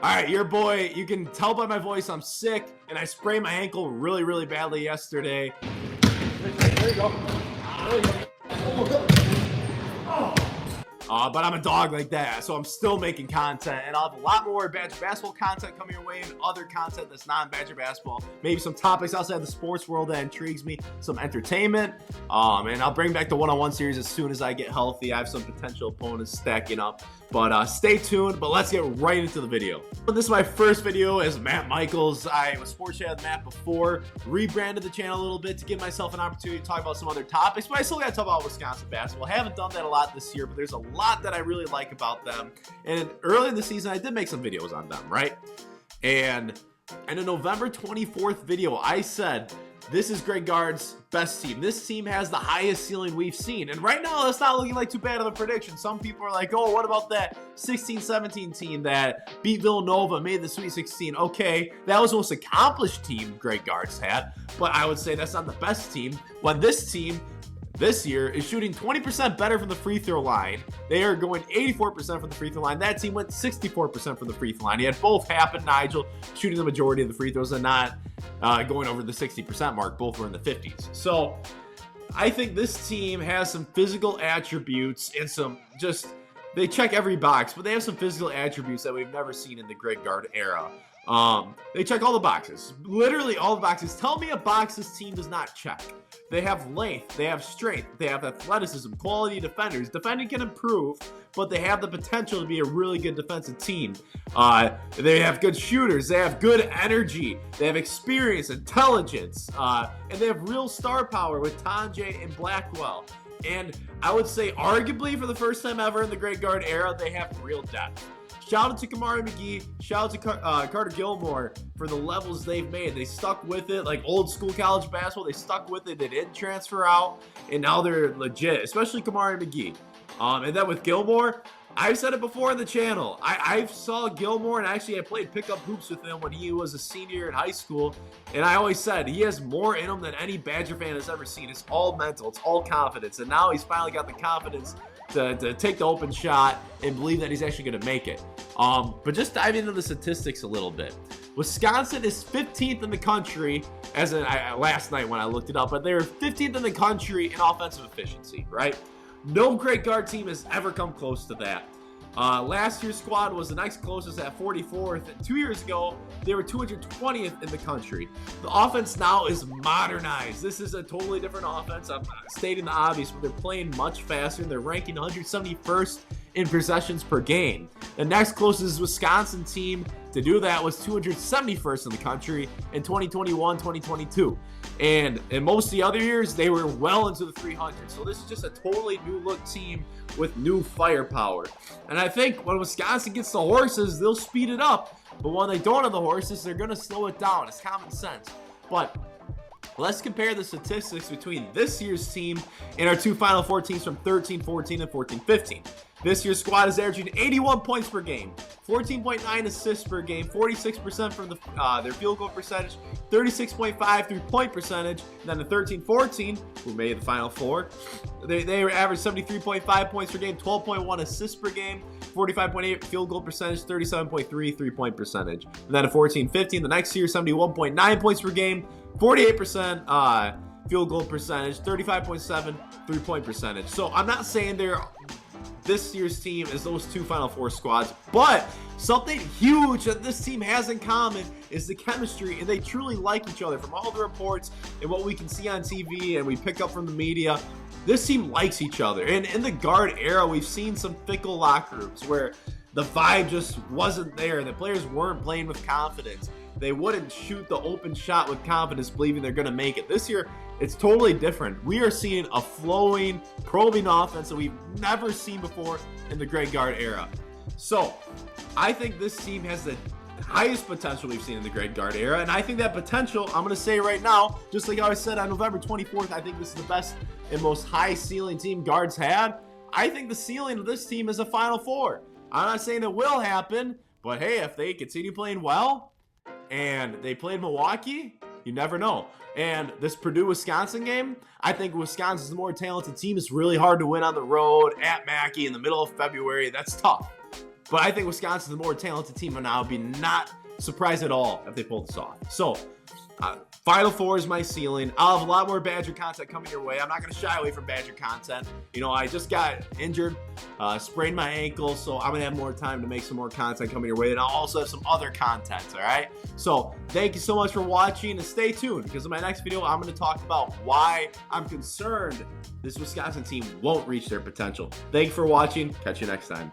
All right, your boy, you can tell by my voice I'm sick, and I sprained my ankle really, really badly yesterday. There you go. There you go. But I'm a dog like that, so I'm still making content, and I'll have a lot more Badger basketball content coming your way and other content that's non-Badger basketball. Maybe some topics outside the sports world that intrigues me, some entertainment, and I'll bring back the one-on-one series as soon as I get healthy. I have some potential opponents stacking up, but stay tuned. But let's get right into the video. This is my first video as Matt Michaels. I was sports chat with Matt before, rebranded the channel a little bit to give myself an opportunity to talk about some other topics, but I still got to talk about Wisconsin basketball. I haven't done that a lot this year, but there's a lot that I really like about them. And early in the season, I did make some videos on them, right? And in a November 24th video, I said, this is Greg Gard's best team. This team has the highest ceiling we've seen. And right now, that's not looking like too bad of a prediction. Some people are like, oh, what about that 16-17 team that beat Villanova, made the Sweet 16? Okay, that was the most accomplished team Greg Gard's had. But I would say that's not the best team. When this team this year is shooting 20% better from the free throw line. They are going 84% from the free throw line. That team went 64% from the free throw line. You had both happen, Nigel shooting the majority of the free throws and not going over the 60% mark. Both were in the 50s. So I think this team has some physical attributes and some just, they check every box, but they have some physical attributes that we've never seen in the Greg Gard era. They check all the boxes, literally all the boxes. Tell me a box this team does not check. They have length, they have strength, they have athleticism, quality defenders. Defending can improve, but they have the potential to be a really good defensive team. They have good shooters, they have good energy, they have experience, intelligence, and they have real star power with Tonje and Blackwell. And I would say arguably for the first time ever in the Greg Gard era, they have real depth. Shout out to Kamari McGee. Shout out to Carter Gilmore for the levels they've made. They stuck with it like old school college basketball. They stuck with it. They didn't transfer out, and now they're legit, especially Kamari McGee. And then with Gilmore, I've said it before on the channel. I saw Gilmore, and actually I played pickup hoops with him when he was a senior in high school. And I always said he has more in him than any Badger fan has ever seen. It's all mental. It's all confidence. And now he's finally got the confidence to take the open shot and believe that he's actually going to make it. But just diving into the statistics a little bit. Wisconsin is 15th in the country, as in last night when I looked it up, but they're 15th in the country in offensive efficiency, right? No Greg Gard team has ever come close to that. Last year's squad was the next closest at 44th, and 2 years ago, they were 220th in the country. The offense now is modernized. This is a totally different offense. I'm stating the obvious, but they're playing much faster, and they're ranking 171st in possessions per game. The next closest Wisconsin team to do that was 271st in the country in 2021-2022. And in most of the other years, they were well into the 300s. So this is just a totally new look team with new firepower. And I think when Wisconsin gets the horses, they'll speed it up. But when they don't have the horses, they're going to slow it down. It's common sense. But let's compare the statistics between this year's team and our two Final Four teams from 13-14 and 14-15. This year's squad is averaging 81 points per game, 14.9 assists per game, 46% from their field goal percentage, 36.5 three-point percentage. And then the 13-14, who made the Final Four, they averaged 73.5 points per game, 12.1 assists per game, 45.8 field goal percentage, 37.3 three-point percentage. And then a 14-15, the next year, 71.9 points per game, 48% field goal percentage, 35.7 three-point percentage. So I'm not saying this year's team is those two Final Four squads, but something huge that this team has in common is the chemistry, and they truly like each other. From all the reports and what we can see on TV and we pick up from the media, this team likes each other. And in the Gard era, we've seen some fickle locker rooms where the vibe just wasn't there. The players weren't playing with confidence. They wouldn't shoot the open shot with confidence, believing they're going to make it. This year, it's totally different. We are seeing a flowing, probing offense that we've never seen before in the Greg Gard era. So, I think this team has the highest potential we've seen in the Greg Gard era, and I think that potential, I'm going to say right now, just like how I said on November 24th, I think this is the best and most high ceiling team Gard's had. I think the ceiling of this team is a Final Four. I'm not saying it will happen, but hey, if they continue playing well, and they played Milwaukee, you never know. And this Purdue-Wisconsin game, I think Wisconsin's the more talented team. It's really hard to win on the road at Mackey in the middle of February. That's tough. But I think Wisconsin's the more talented team, and I'll be not surprised at all if they pull this off. So, Final Four is my ceiling. I'll have a lot more Badger content coming your way. I'm not going to shy away from Badger content. You know, I just got injured, sprained my ankle, so I'm going to have more time to make some more content coming your way. And I'll also have some other content, all right? So thank you so much for watching, and stay tuned, because in my next video, I'm going to talk about why I'm concerned this Wisconsin team won't reach their potential. Thank you for watching. Catch you next time.